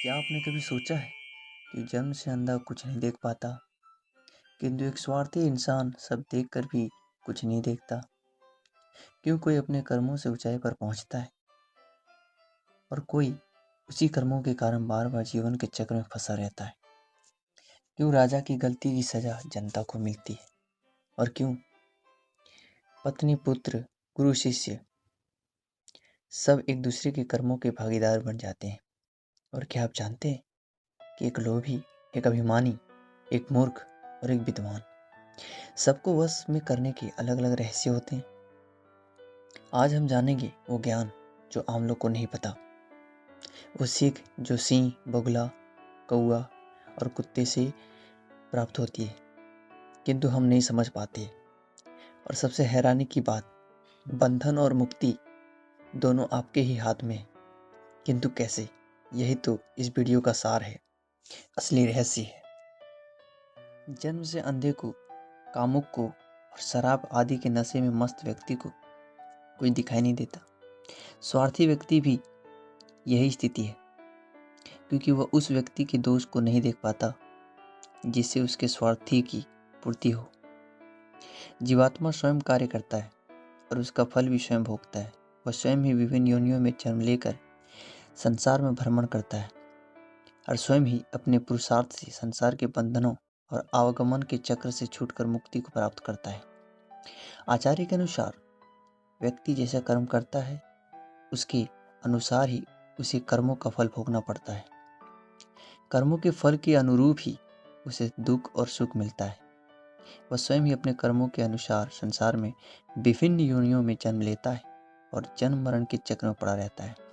क्या आपने कभी सोचा है कि जन्म से अंधा कुछ नहीं देख पाता, किंतु एक स्वार्थी इंसान सब देखकर भी कुछ नहीं देखता? क्यों कोई अपने कर्मों से ऊंचाई पर पहुंचता है और कोई उसी कर्मों के कारण बार बार जीवन के चक्र में फंसा रहता है? क्यों राजा की गलती की सजा जनता को मिलती है और क्यों पत्नी, पुत्र, गुरु, शिष्य सब एक दूसरे के कर्मों के भागीदार बन जाते हैं? और क्या आप जानते हैं कि एक लोभी, एक अभिमानी, एक मूर्ख और एक विद्वान सबको वश में करने के अलग अलग रहस्य होते हैं? आज हम जानेंगे वो ज्ञान जो आम लोग को नहीं पता, वो सीख जो सिंह, बगुला, कौआ और कुत्ते से प्राप्त होती है किंतु हम नहीं समझ पाते। और सबसे हैरानी की बात, बंधन और मुक्ति दोनों आपके ही हाथ में है, किंतु कैसे? यही तो इस वीडियो का सार है, असली रहस्य है। जन्म से अंधे को, कामुक को और शराब आदि के नशे में मस्त व्यक्ति को कोई दिखाई नहीं देता। स्वार्थी व्यक्ति भी यही स्थिति है, क्योंकि वह उस व्यक्ति के दोष को नहीं देख पाता जिससे उसके स्वार्थी की पूर्ति हो। जीवात्मा स्वयं कार्य करता है और उसका फल भी स्वयं भोगता है। वह स्वयं ही विभिन्न योनियों में जन्म लेकर संसार में भ्रमण करता है और स्वयं ही अपने पुरुषार्थ से संसार के बंधनों और आवागमन के चक्र से छूटकर मुक्ति को प्राप्त करता है। आचार्य के अनुसार व्यक्ति जैसा कर्म करता है उसके अनुसार ही उसे कर्मों का फल भोगना पड़ता है। कर्मों के फल के अनुरूप ही उसे दुख और सुख मिलता है। वह स्वयं ही अपने कर्मों के अनुसार संसार में विभिन्न योनियों में जन्म लेता है और जन्म मरण के चक्र में पड़ा रहता है।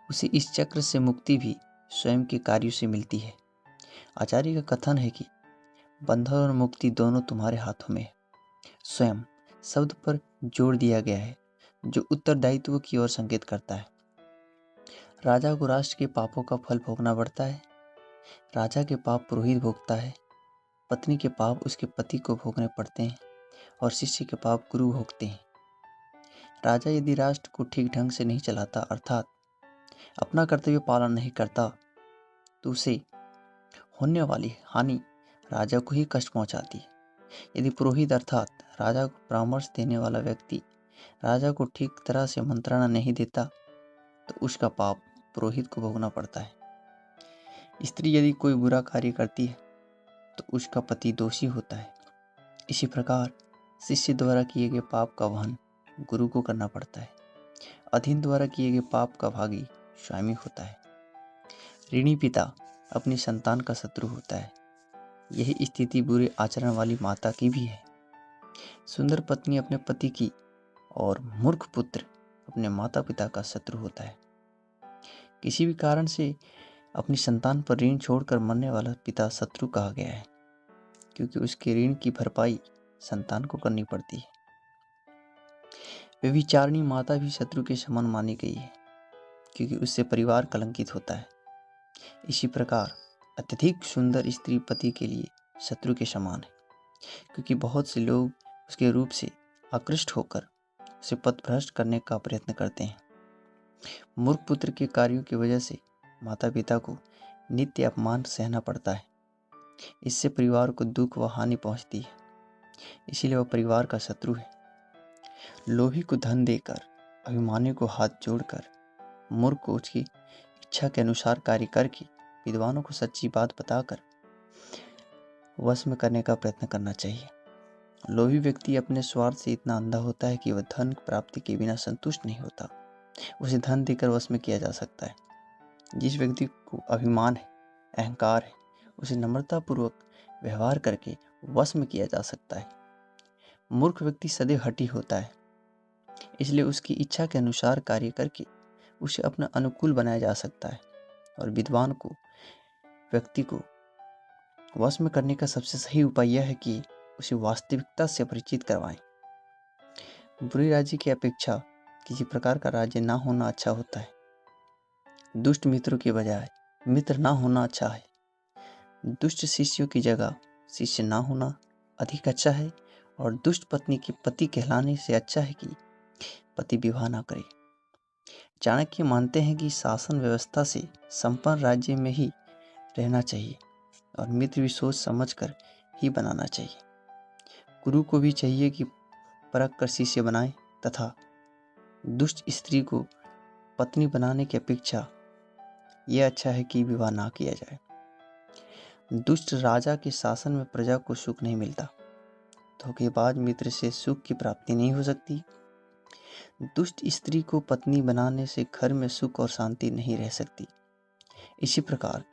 उसे इस चक्र से मुक्ति भी स्वयं के कार्यों से मिलती है। आचार्य का कथन है कि बंधन और मुक्ति दोनों तुम्हारे हाथों में है। स्वयं शब्द पर जोर दिया गया है जो उत्तरदायित्व की ओर संकेत करता है। राजा को राष्ट्र के पापों का फल भोगना पड़ता है। राजा के पाप पुरोहित भोगता है, पत्नी के पाप उसके पति को भोगने पड़ते हैं और शिष्य के पाप गुरु भोगते हैं। राजा यदि राष्ट्र को ठीक ढंग से नहीं चलाता अर्थात अपना कर्तव्य पालन नहीं करता तो उसे होने वाली हानि राजा को ही कष्ट पहुंचाती है। यदि पुरोहित अर्थात राजा को परामर्श देने वाला व्यक्ति राजा को ठीक तरह से मंत्रणा नहीं देता तो उसका पाप पुरोहित को भोगना पड़ता है। स्त्री यदि कोई बुरा कार्य करती है तो उसका पति दोषी होता है। इसी प्रकार शिष्य द्वारा किए गए पाप का वहन गुरु को करना पड़ता है। अधीन द्वारा किए गए पाप का भागी स्वामी होता है। ऋणी पिता अपनी संतान का शत्रु होता है। यही स्थिति बुरे आचरण वाली माता की भी है। सुंदर पत्नी अपने पति की और मूर्ख पुत्र अपने माता पिता का शत्रु होता है। किसी भी कारण से अपनी संतान पर ऋण छोड़कर मरने वाला पिता शत्रु कहा गया है, क्योंकि उसके ऋण की भरपाई संतान को करनी पड़ती है। व्यभिचारिणी माता भी शत्रु के समान मानी गई है, क्योंकि उससे परिवार कलंकित होता है। इसी प्रकार अत्यधिक सुंदर स्त्री पति के लिए शत्रु के समान है, क्योंकि बहुत से लोग उसके रूप से आकृष्ट होकर उसे पथभ्रष्ट करने का प्रयत्न करते हैं। मूर्ख पुत्र के कार्यों की वजह से माता पिता को नित्य अपमान सहना पड़ता है। इससे परिवार को दुख व हानि पहुंचती है, इसीलिए वह परिवार का शत्रु है। लोभी को धन देकर, अभिमानी को हाथ जोड़कर, मूर्ख को उसकी इच्छा के अनुसार कार्य करके, विद्वानों को सच्ची बात बताकर वश में करने का प्रयत्न करना चाहिए। लोभी व्यक्ति अपने स्वार्थ से इतना अंधा होता है कि वह धन प्राप्ति के बिना संतुष्ट नहीं होता। उसे धन देकर वश में किया जा सकता है। जिस व्यक्ति को अभिमान है, अहंकार है, उसे नम्रतापूर्वक व्यवहार करके वश में किया जा सकता है। मूर्ख व्यक्ति सदैव हठी होता है, इसलिए उसकी इच्छा के अनुसार कार्य करके उसे अपना अनुकूल बनाया जा सकता है। और विद्वान को, व्यक्ति को वश में करने का सबसे सही उपाय यह है कि उसे वास्तविकता से परिचित करवाएं। बुरे राज्य की अपेक्षा किसी प्रकार का राज्य ना होना अच्छा होता है। दुष्ट मित्रों के बजाय मित्र ना होना अच्छा है। दुष्ट शिष्यों की जगह शिष्य ना होना अधिक अच्छा है। और दुष्ट पत्नी के पति कहलाने से अच्छा है कि पति विवाह ना करे। चाणक्य मानते हैं कि शासन व्यवस्था से संपन्न राज्य में ही रहना चाहिए और मित्र भी सोच समझकर ही बनाना चाहिए। गुरु को भी चाहिए कि परख कर शिष्य बनाए तथा दुष्ट स्त्री को पत्नी बनाने की अपेक्षा यह अच्छा है कि विवाह ना किया जाए। दुष्ट राजा के शासन में प्रजा को सुख नहीं मिलता। धोखेबाज मित्र से सुख की प्राप्ति नहीं हो सकती। दुष्ट स्त्री को पत्नी बनाने से घर में सुख और शांति नहीं रह सकती। इसी प्रकार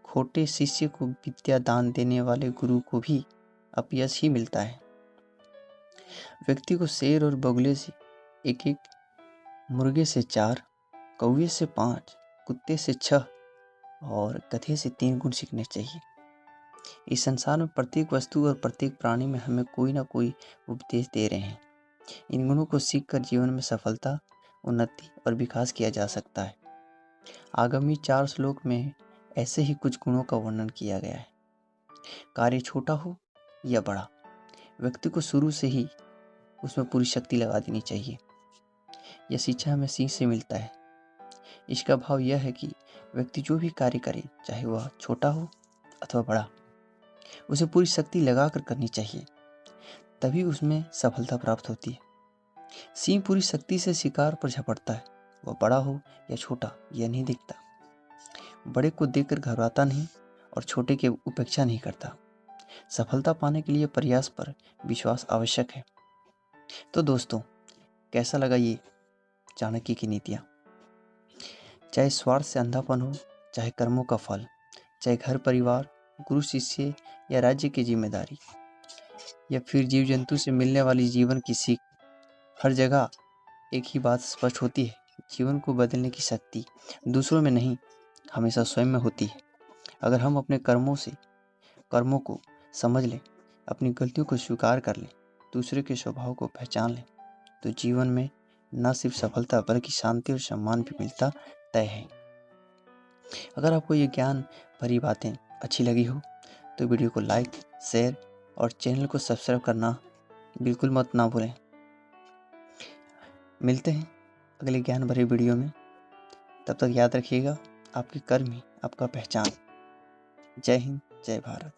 खोटे शिष्य को विद्या दान देने वाले गुरु को भी अपयश ही मिलता है। व्यक्ति को शेर और बगुले से 1-1, मुर्गे से 4, कौवे से 5, कुत्ते से 6 और गधे से 3 गुण सीखने चाहिए। इस संसार में प्रत्येक वस्तु और प्रत्येक प्राणी में हमें कोई ना कोई उपदेश दे रहे हैं। इन गुणों को सीखकर जीवन में सफलता, उन्नति और विकास किया जा सकता है। आगामी 4 श्लोक में ऐसे ही कुछ गुणों का वर्णन किया गया है। कार्य छोटा हो या बड़ा, व्यक्ति को शुरू से ही उसमें पूरी शक्ति लगा देनी चाहिए। यह शिक्षा हमें सीख से मिलता है। इसका भाव यह है कि व्यक्ति जो भी कार्य करे, चाहे वह छोटा हो अथवा बड़ा, उसे पूरी शक्ति लगाकर करनी चाहिए, तभी उसमें सफलता प्राप्त होती है। सिंह पूरी शक्ति से शिकार पर झपटता है। वह बड़ा हो या छोटा यह नहीं दिखता। बड़े को देखकर घबराता नहीं और छोटे की उपेक्षा नहीं करता। सफलता पाने के लिए प्रयास पर विश्वास आवश्यक है। तो दोस्तों, कैसा लगा ये चाणक्य की नीतियाँ? चाहे स्वार्थ से अंधापन हो, चाहे कर्मों का फल, चाहे घर परिवार, गुरु शिष्य या राज्य की जिम्मेदारी, या फिर जीव जंतु से मिलने वाली जीवन की सीख, हर जगह एक ही बात स्पष्ट होती है। जीवन को बदलने की शक्ति दूसरों में नहीं, हमेशा स्वयं में होती है। अगर हम अपने कर्मों को समझ लें, अपनी गलतियों को स्वीकार कर लें, दूसरे के स्वभाव को पहचान लें, तो जीवन में न सिर्फ सफलता बल्कि शांति और सम्मान भी मिलता तय है। अगर आपको ये ज्ञान भरी बातें अच्छी लगी हो तो वीडियो को लाइक, शेयर और चैनल को सब्सक्राइब करना बिल्कुल मत ना भूलें। मिलते हैं अगले ज्ञान भरे वीडियो में। तब तक याद रखिएगा, आपकी कर्म ही आपका पहचान। जय हिंद, जय भारत।